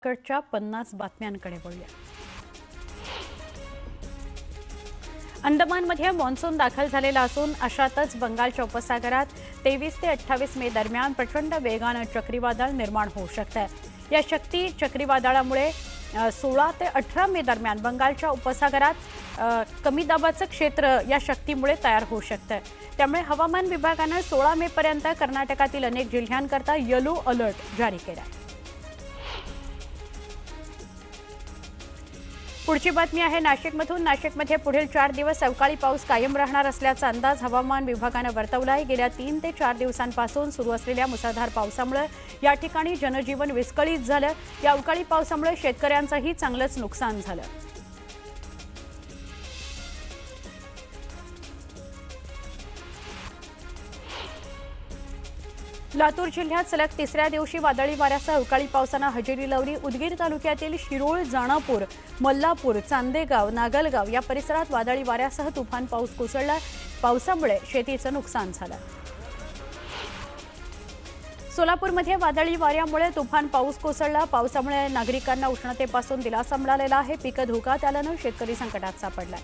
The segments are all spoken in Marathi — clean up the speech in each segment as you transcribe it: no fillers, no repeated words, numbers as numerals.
कडच्या 50 बातम्यांकडे वळूया। अंदमानमध्ये मॉन्सून दाखल झालेला असून अशातच बंगालच्या उपसागरात 23 ते 28 मे दरम्यान प्रचंड वेगाने चक्रीवादळ निर्माण होऊ शकते। या शक्ती चक्रीवादळामुळे 16 ते 18 मे दरम्यान बंगालच्या उपसागरात कमी दाबाचे क्षेत्र या शक्तीमुळे तयार होऊ शकते। त्यामुळे हवामान विभागाने 16 मे पर्यंत कर्नाटकातील अनेक जिल्ह्यांकरता येलो अलर्ट जारी केला आहे। पुढची बातमी आहे नाशिकमधून। नाशिकमध्ये पुढील 4 दिवस अवकाळी पाऊस कायम राहणार असल्याचा अंदाज हवामान विभागाने वर्तवला आहे। गेल्या 3 ते 4 दिवसांपासून सुरू असलेल्या मुसळधार पावसामुळे या ठिकाणी जनजीवन विस्कळीत झालं। या अवकाळी पावसामुळे शेतकऱ्यांचंही चांगलंच नुकसान झालं। लातूर जिल्ह्यात सलग तिसऱ्या दिवशी वादळी वाऱ्यासह अवकाळी पावसाने हजेरी लावली। उदगीर तालुक्यातील शिरोळ, जाणापूर, मल्लापूर, चांदेगाव, नागलगाव या परिसरात वादळी वाऱ्यासह तुफान पाऊस कोसळला। पावसामुळे शेतीचं नुकसान झालं। सोलापूरमध्ये वादळी वाऱ्यामुळे तुफान पाऊस कोसळला। पावसामुळे नागरिकांना उष्णतेपासून दिलासा मिळालेला आहे। पीक धोक्यात आल्याने शेतकरी संकटात सापडलाय।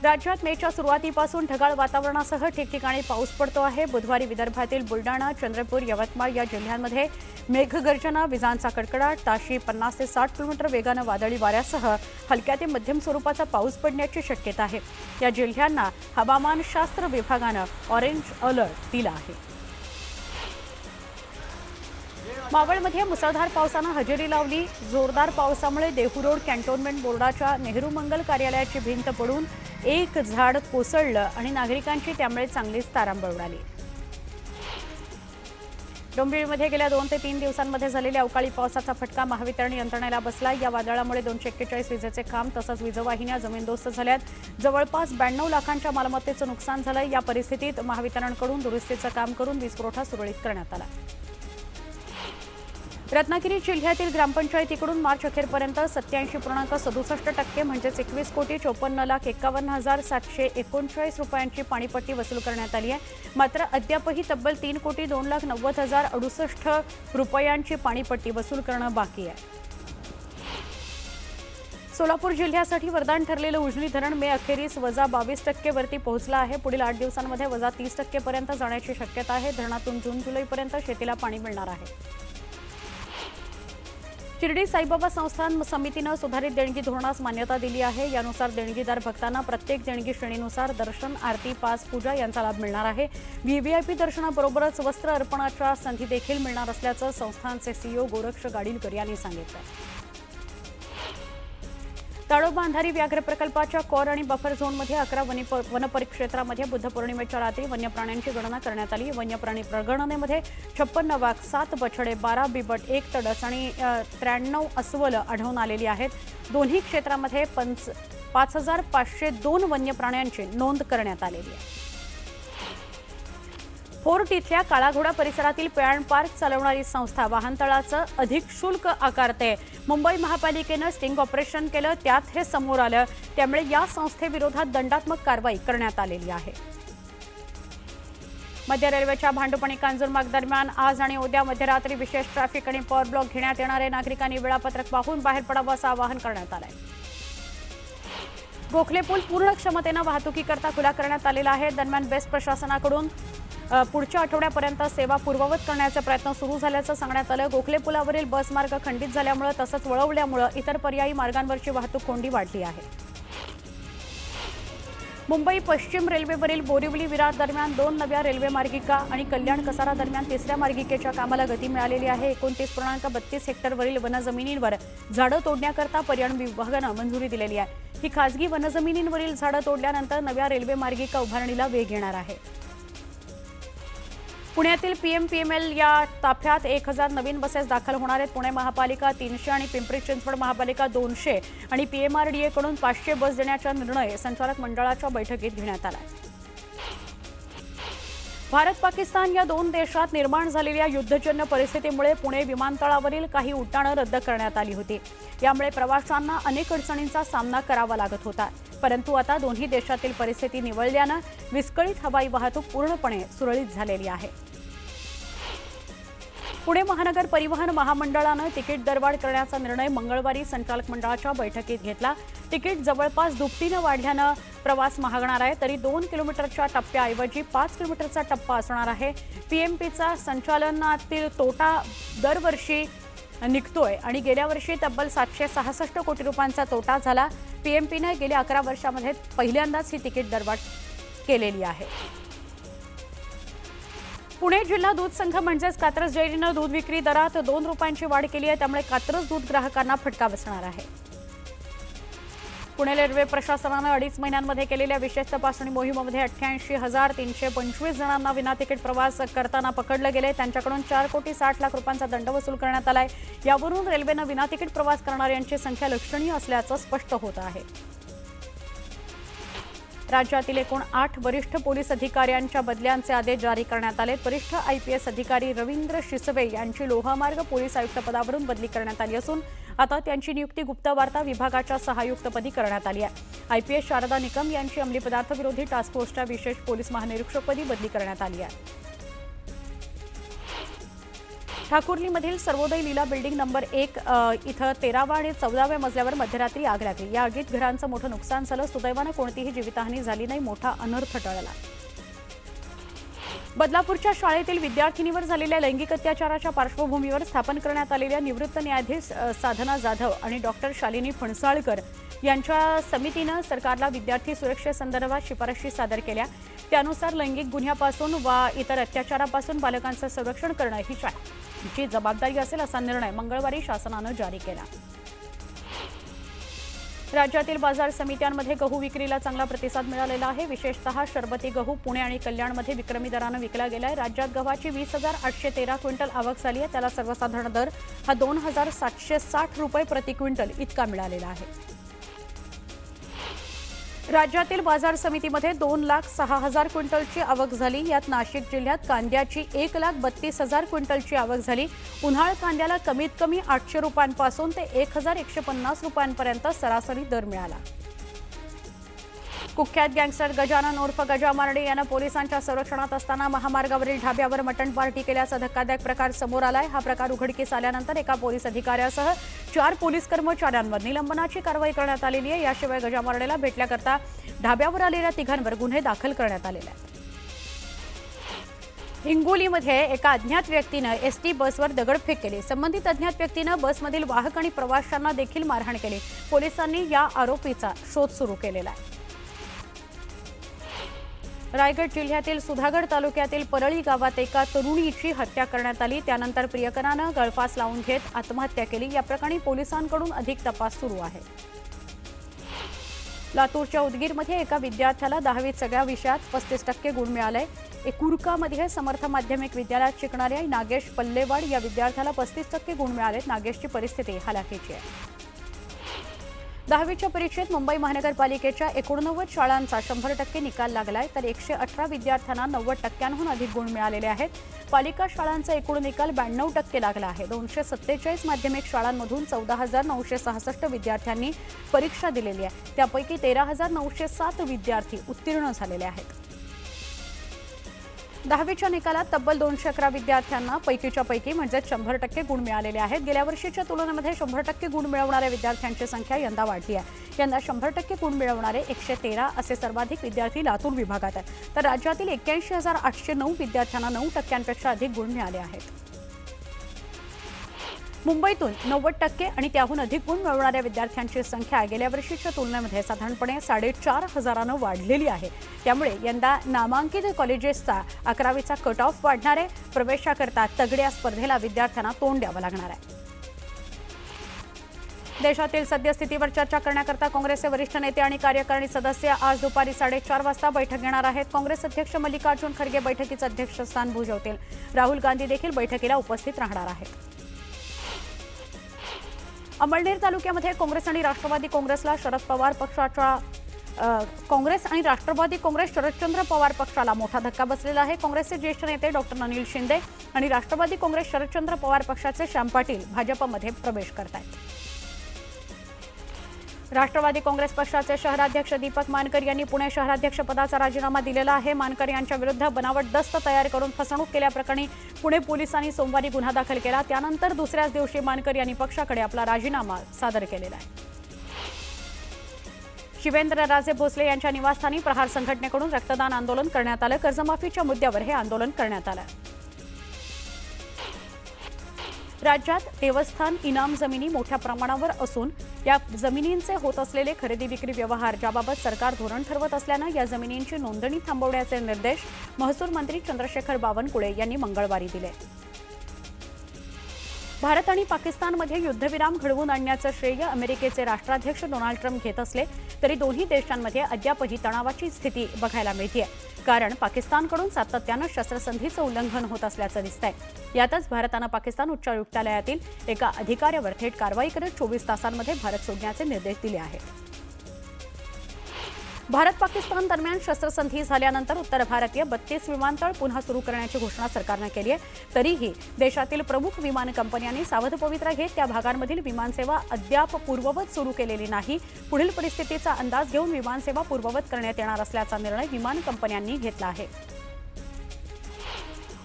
राज्यात मेच्या सुरुवातीपासून ढगाळ वातावरणासह ठिकठिकाणी पाऊस पडतो आहे। बुधवारी विदर्भातील बुलडाणा, चंद्रपूर, यवतमाळ या जिल्ह्यांमध्ये मेघगर्जना, विजांचा कडकडाट, ताशी 50 ते 60 किलोमीटर वेगाने वादळी वाऱ्यासह हलक्या ते मध्यम स्वरूपाचा पाऊस पडण्याची शक्यता आहे। या जिल्ह्यांना हवामानशास्त्र विभागाने ऑरेंज अलर्ट दिला आहे। मावळमध्ये मुसळधार पावसाने हजेरी लावली। जोरदार पावसामुळे देहू रोड कॅन्टोन्मेंट बोर्डाच्या नेहरू मंगल कार्यालयाची भिंत पडून एक झाड कोसळलं आणि नागरिकांची त्यामुळे चांगलीच तारांबळ उडाली। डोंबिवलीमध्ये गेल्या 2 ते 3 दिवसांमध्ये झालेल्या अवकाळी पावसाचा फटका महावितरण यंत्रणेला बसला। या वादळामुळे 241 विजेचे खांब तसंच वीजवाहिन्या जमीनदोस्त झाल्यात। जवळपास 92 लाखांच्या मालमत्तेचं नुकसान झालं। या परिस्थितीत महावितरणकडून दुरुस्तीचं काम करून वीज पुरवठा सुरळीत करण्यात आला। रत्नागिरी जिल्ह्यातील ग्रामपंचायतीकडून मार्च अखेरपर्यंत 87.67% म्हणजे 21,54,51,739 रुपयांची पाणीपट्टी वसूल करण्यात आली आहे। मात्र अद्यापही तब्बल 3,02,90,68 रुपयांची पाणीपट्टी वसूल करणं बाकी आहे। सोलापूर जिल्ह्यासाठी वरदान ठरलेलं उजनी धरण मे अखेरीस -22% वरती पोहोचलं आहे। पुढील 8 दिवसांमध्ये -30% पर्यंत जाण्याची शक्यता आहे। धरणातून जून-जुलैपर्यंत शेतीला पाणी मिळणार आहे। शिर्डी साईबाबा संस्थान समितीने सुधारित देणगी धोरणास मान्यता दिली आहे। यानुसार देणगीदार भक्तांना प्रत्येक देणगी श्रेणीनुसार दर्शन, आरती, पास, पूजा यांचा लाभ मिळणार आहे। व्हीव्हीआयपी दर्शनाबरोबरच वस्त्र अर्पणाच्या संधी देखील मिळणार असल्याचं संस्थानचे सीईओ गोरक्ष गाडीलकर यांनी सांगितलं। ताडोबा अंधारी व्याघ्र प्रकल्पाच्या कॉर आणि बफर झोनमध्ये 11 वनपरिक्षेत्रामध्ये बुद्ध पौर्णिमेच्या रात्री वन्यप्राण्यांची गणना करण्यात आली। वन्यप्राणी प्रगणनेमध्ये 56 वाघ, 7 बछडे, 12 बिबट, 1 तडस आणि 93 अस्वल आढळून आलेली आहेत। दोन्ही क्षेत्रामध्ये 5,502 वन्यप्राण्यांची नोंद करण्यात आलेली आहे। फोर्ट इथल्या काळाघोडा परिसरातील पेण पार्क चालवणारी संस्था वाहनतळाचं अधिक शुल्क आकारते। मुंबई महापालिकेने स्टिंग ऑपरेशन केलं, त्यात हे समोर आलं। त्यामुळे या संस्थेविरोधात दंडात्मक कारवाई करण्यात आलेली आहे। मध्य रेल्वेच्या भांडुप कांजूरमार्ग दरम्यान आज आणि उद्या मध्यरात्री विशेष ट्रॅफिक आणि पॉवर ब्लॉक घेण्यात येणार आहे। नागरिकांनी वेळापत्रक पाहून बाहेर पडावं असं आवाहन करण्यात आलं आहे। गोखले पूल पूर्ण क्षमतेने वाहतुकीकरता खुला करण्यात आलेला आहे। दरम्यान बेस्ट प्रशासनाकडून पुढच्या आठवड्यापर्यंत सेवा पूर्ववत करण्याचे प्रयत्न सुरू झाल्याचं सांगण्यात आलं। गोखले पुलावरील बस मार्ग खंडित झाल्यामुळे तसंच वळवल्यामुळे इतर पर्यायी मार्गांवरची वाहतूक कोंडी वाढली आहे। मुंबई पश्चिम रेल्वेवरील बोरिवली विरार दरम्यान 2 नव्या रेल्वे मार्गिका आणि कल्याण कसारा दरम्यान 3ऱ्या मार्गिकेच्या कामाला गती मिळालेली आहे। 29.32 हेक्टरवरील वनजमिनींवर झाडं तोडण्याकरता पर्यावरण विभागाने मंजुरी दिलेली आहे। ही खासगी वनजमिनींवरील झाडं तोडल्यानंतर नव्या रेल्वे मार्गिका उभारणीला वेग येणार आहे। पुण्यातील पीएमपीएमएल या ताफ्यात 1000 नवीन बसेस दाखल होणार आहेत। पुणे महापालिका 300 आणि पिंपरी चिंचवड महापालिका 200 आणि पीएमआरडीए कडून 500 बस देण्याचा निर्णय संचालक मंडळाच्या बैठकीत घेण्यात आला। भारत-पाकिस्तान या 2 देशात निर्माण झालेल्या युद्धजन्य परिस्थितीमुळे पुणे विमानतळावरील काही उड्डाणं रद्द करण्यात आली होती। यामुळे प्रवाशांना अनेक अडचणींचा सामना करावा लागत होता। परंतु आता दोन्ही देशातील परिस्थिती निवळल्याने विस्कळीत हवाई वाहतूक पूर्णपणे सुरळीत झालेली आहे। पुणे महानगर परिवहन महामंडळानं तिकीट दरवाढ करण्याचा निर्णय मंगळवारी संचालक मंडळाच्या बैठकीत घेतला। तिकीट जवळपास दुपटीनं वाढल्यानं प्रवास महागणार आहे। तरी 2 किलोमीटरच्या टप्प्याऐवजी 5 किलोमीटरचा टप्पा असणार आहे। पीएमपीचा संचालनातील तोटा दरवर्षी निघतोय आणि गेल्या वर्षी तब्बल 766 कोटी रुपयांचा तोटा झाला। पीएमपीने गेल्या 11 वर्षांमध्ये पहिल्यांदाच ही तिकीट दरवाढ केलेली आहे। पुणे जिल्हा दूध संघ म्हणजेच कात्रज डेअरीनं दूध विक्री दरात 2 रुपयांची वाढ केली आहे। त्यामुळे कात्रज दूध ग्राहकांना फटका बसणार आहे। पुणे रेल्वे प्रशासनानं 2.5 महिन्यांमध्ये केलेल्या विशेष तपासणी मोहिमेमध्ये 88,325 जणांना विना तिकीट प्रवास करताना पकडलं गेले। त्यांच्याकडून 4,60,00,000 रुपयांचा दंड वसूल करण्यात आलाय। यावरून रेल्वेनं विना तिकीट प्रवास करणाऱ्यांची संख्या लक्षणीय असल्याचं स्पष्ट होत आहे। राज्यातील एकूण 8 वरिष्ठ पोलीस अधिकाऱ्यांच्या बदल्यांचे आदेश जारी करण्यात आले। वरिष्ठ आयपीएस अधिकारी रवींद्र शिसवे यांची लोहमार्ग पोलीस आयुक्त पदावरून बदली करण्यात आली असून आता त्यांची नियुक्ती गुप्त वार्ता विभागाच्या सहायुक्तपदी करण्यात आली आहे। आयपीएस शारदा निकम यांची अंमली पदार्थ विरोधी टास्क फोर्सच्या विशेष पोलीस महानिरीक्षकपदी बदली करण्यात आली आहे। ठाकुर्लीमधील सर्वोदय लीला बिल्डिंग नंबर 1 इथं 13व्या आणि 14व्या मजल्यावर मध्यरात्री आग लागली। या आगीत घरांचं मोठं नुकसान झालं। सुदैवानं कोणतीही जीवितहानी झाली नाही। मोठा अनर्थ टळला। बदलापूरच्या शाळेतील विद्यार्थिनीवर झालेल्या लैंगिक अत्याचाराच्या पार्श्वभूमीवर स्थापन करण्यात आलेल्या निवृत्त न्यायाधीश साधना जाधव आणि डॉक्टर शालिनी फणसाळकर यांच्या समितीनं सरकारला विद्यार्थी सुरक्षेसंदर्भात शिफारशी सादर केल्या। त्यानुसार लैंगिक गुन्ह्यापासून वा इतर अत्याचारापासून बालकांचं संरक्षण करणं ही शाळेची जबाबदारी असेल असा निर्णय मंगळवारी शासनानं जारी केला। राज्यातील बाजार समित्यांमध्ये गहू विक्रीला चांगला प्रतिसाद मिळालेला आहे। विशेषतः शरबती गहू पुणे आणि कल्याणमध्ये विक्रमी दरानं विकला गेलाय। राज्यात गव्हाची 20,813 क्विंटल आवक झाली आहे। त्याला सर्वसाधारण दर हा 2,760 रुपये प्रति क्विंटल इतका मिळालेला आहे। राज्यातील बाजार समितीमध्ये 2,06,000 क्विंटलची आवक झाली। यात नाशिक जिल्ह्यात कांद्याची 1,32,000 क्विंटलची आवक झाली। उन्हाळ कांद्याला कमीत कमी 800 रुपयांपासून ते 1,150 रुपयांपर्यंत सरासरी दर मिळाला। कुख्यात गँगस्टर गजानन उर्फ गजा मारडे यानं पोलिसांच्या संरक्षणात असताना महामार्गावरील ढाब्यावर मटण पार्टी केल्याचा धक्कादायक प्रकार समोर आलाय। हा प्रकार उघडकीस आल्यानंतर एका पोलीस अधिकाऱ्यासह 4 पोलीस कर्मचाऱ्यांवर निलंबनाची कारवाई करण्यात आलेली आहे। याशिवाय गजा मारडेला भेटल्याकरता ढाब्यावर आलेल्या तिघांवर गुन्हे दाखल करण्यात आलेले आहेत। हिंगोलीमध्ये एका अज्ञात व्यक्तीनं एसटी बसवर दगडफेक केली। संबंधित अज्ञात व्यक्तीनं बसमधील वाहक आणि प्रवाशांना देखील मारहाण केली। पोलिसांनी या आरोपीचा शोध सुरू केलेला आहे। रायगड जिल्ह्यातील सुधागड तालुक्यातील परळी गावात एका तरुणीची हत्या करण्यात आली। त्यानंतर प्रियकरानं गळफास लावून घेत आत्महत्या केली। या प्रकरणी पोलिसांकडून अधिक तपास सुरू आहे। लातूरच्या उदगीरमध्ये एका विद्यार्थ्याला 10वीत सगळ्या विषयात 35% गुण मिळाले। एकुरकामध्ये समर्थ माध्यमिक विद्यालयात शिकणाऱ्या नागेश पल्लेवाड या विद्यार्थ्याला 35% गुण मिळालेत। नागेशची परिस्थिती हलाखीची आहे। 10वीच्या परीक्षेत मुंबई महानगरपालिकेच्या 89 शाळांचा 100% निकाल लागलाय। तर 118 विद्यार्थ्यांना 90%हून अधिक गुण मिळालेले आहेत। पालिका शाळांचा एकूण निकाल 92% लागला आहे। 247 माध्यमिक शाळांमधून 14,966 विद्यार्थ्यांनी परीक्षा दिलेली आहे। त्यापैकी 13,907 विद्यार्थी उत्तीर्ण झालेले आहेत। 10वीच्या निकालात तब्बल 211 विद्यार्थ्यांना पैकीच्या पैकी म्हणजे 100% गुण मिळालेले आहेत। गेल्या वर्षीच्या तुलनेमध्ये 100% गुण मिळवणाऱ्या विद्यार्थ्यांची संख्या यंदा वाढली आहे। यंदा 100% गुण मिळवणारे 113 असे सर्वाधिक विद्यार्थी लातूर विभागात आहेत। तर राज्यातील 81,809 विद्यार्थ्यांना 9%पेक्षा अधिक गुण मिळाले आहेत। मुंबईतून 90% आणि त्याहून अधिक गुण मिळवणाऱ्या विद्यार्थ्यांची संख्या गेल्या वर्षीच्या तुलनेमध्ये साधारणपणे 4,500 वाढलेली आहे। त्यामुळे यंदा नामांकित कॉलेजेसचा 11वीचा कट ऑफ वाढणार आहे। प्रवेशाकरता तगड्या स्पर्धेला विद्यार्थ्यांना तोंड द्यावं लागणार आहे। देशातील सद्यस्थितीवर चर्चा करण्याकरता काँग्रेसचे वरिष्ठ नेते आणि कार्यकारिणी सदस्य आज दुपारी 4:30 वाजता बैठक घेणार आहेत। काँग्रेस अध्यक्ष मल्लिकार्जुन खरगे बैठकीचं अध्यक्षस्थान भूषवतील। राहुल गांधी देखील बैठकीला उपस्थित राहणार आहेत। अमळनेर तालुक्यामध्ये काँग्रेस आणि राष्ट्रवादी काँग्रेसला शरदचंद्र पवार पक्षाला मोठा धक्का बसलेला आहे। काँग्रेसचे ज्येष्ठ नेते डॉक्टर अनिल शिंदे आणि राष्ट्रवादी काँग्रेस शरदचंद्र पवार पक्षाचे श्याम पाटील भाजपमध्ये प्रवेश करत आहेत। राष्ट्रवादी काँग्रेस पक्षाचे शहराध्यक्ष दीपक मानकर यांनी पुणे शहराध्यक्षपदाचा राजीनामा दिलेला आहे। मानकर यांच्या विरुद्ध बनावट दस्त तयार करून फसवणूक केल्याप्रकरणी पुणे पोलिसांनी सोमवारी गुन्हा दाखल केला। त्यानंतर दुसऱ्याच दिवशी मानकर यांनी पक्षाकडे आपला राजीनामा सादर केलेला आहे। शिवेंद्रराजे भोसले यांच्या निवासस्थानी प्रहार संघटनेकडून रक्तदान आंदोलन करण्यात आलं। कर्जमाफीच्या मुद्द्यावर हे आंदोलन करण्यात आलं। राज्यात देवस्थान इनाम जमिनी मोठ्या प्रमाणावर असून या जमिनींचे होत असलेले खरेदी विक्री व्यवहार ज्याबाबत सरकार धोरण ठरवत असल्यानं या जमिनींची नोंदणी थांबवण्याचे निर्देश महसूल मंत्री चंद्रशेखर बावनकुळे यांनी मंगळवारी दिले। भारत आणि पाकिस्तानमध्ये युद्धविराम घडवून आणण्याचं श्रेय अमेरिकेचे राष्ट्राध्यक्ष डोनाल्ड ट्रम्प घेत असले तरी दोन्ही देशांमध्ये अद्यापही तणावाची स्थिती बघायला मिळतेय। कारण पाकिस्तानकडून सातत्यानं शस्त्रसंधीचं उल्लंघन होत असल्याचं दिसतंय। यातच भारतानं पाकिस्तान उच्चायुक्तालयातील एका अधिकाऱ्यावर थेट कारवाई करत 24 तासांमध्ये भारत सोडण्याचे निर्देश दिले आहेत। भारत पाकिस्तान दरम्यान शस्त्रसंधी झाल्यानंतर उत्तर भारतीय 32 विमानतळ पुन्हा सुरू करण्याची घोषणा सरकारनं केली आहे। तरीही देशातील प्रमुख विमान कंपन्यांनी सावध पवित्रा घेत त्या भागांमधील विमानसेवा अद्याप पूर्ववत सुरू केलेली नाही। पुढील परिस्थितीचा अंदाज घेऊन विमानसेवा पूर्ववत करण्यात येणार असल्याचा निर्णय विमान कंपन्यांनी घेतला आहे।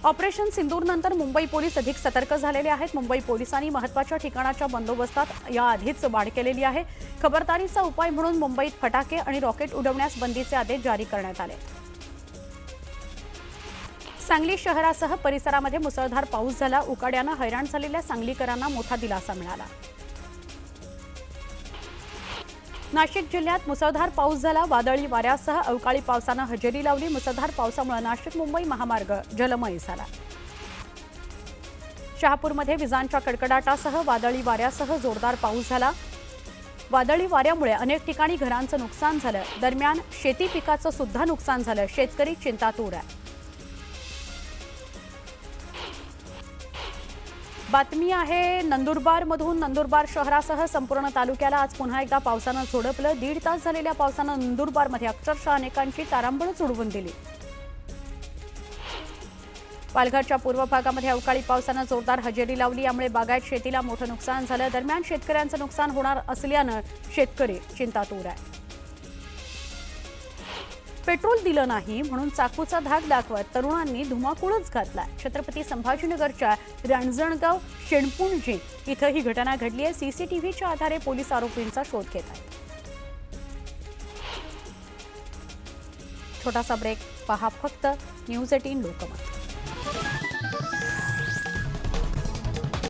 ऑपरेशन सिंदूरनंतर मुंबई पोलीस अधिक सतर्क झालेले आहेत। मुंबई पोलिसांनी महत्त्वाच्या ठिकाणाच्या बंदोबस्तात याआधीच वाढ केलेली आहे। खबरदारीचा उपाय म्हणून मुंबईत फटाके आणि रॉकेट उडवण्यास बंदीचे आदेश जारी करण्यात आले। सांगली शहरासह परिसरामध्ये मुसळधार पाऊस झाला। उकाड्यानं हैराण झालेल्या सांगलीकरांना मोठा दिलासा मिळाला। नाशिक जिल्ह्यात मुसळधार पाऊस झाला। वादळी वाऱ्यासह अवकाळी पावसानं हजेरी लावली। मुसळधार पावसामुळे नाशिक मुंबई महामार्ग जलमय झाला। शहापूरमध्ये विजांच्या कडकडाटासह वादळी वाऱ्यासह जोरदार पाऊस झाला। वादळी वाऱ्यामुळे अनेक ठिकाणी घरांचं नुकसान झालं। दरम्यान शेती पिकाचं सुद्धा नुकसान झालं। शेतकरी चिंतातूर आहे। बातमी आहे नंदुरबारमधून। नंदुरबार शहरासह संपूर्ण तालुक्याला आज पुन्हा एकदा पावसानं झोडपलं। 1.5 तास झालेल्या पावसानं नंदुरबारमध्ये अक्षरशः अनेकांची तारांबळच उडवून दिली। पालघरच्या पूर्व भागामध्ये अवकाळी पावसानं जोरदार हजेरी लावली। यामुळे बागायत शेतीला मोठं नुकसान झालं। दरम्यान शेतकऱ्यांचं नुकसान होणार असल्यानं शेतकरी चिंतातूर आहे। पेट्रोल दिलं नाही म्हणून चाकूचा धाक दाखवत तरुणांनी धुमाकूळच घातला। छत्रपती संभाजीनगरच्या रांजणगाव शेणपुणजी इथं ही घटना घडली आहे। सीसीटीव्हीच्या आधारे पोलीस आरोपींचा शोध घेत आहेत। छोटासा ब्रेक, पहा फक्त न्यूज 18 लोकमत।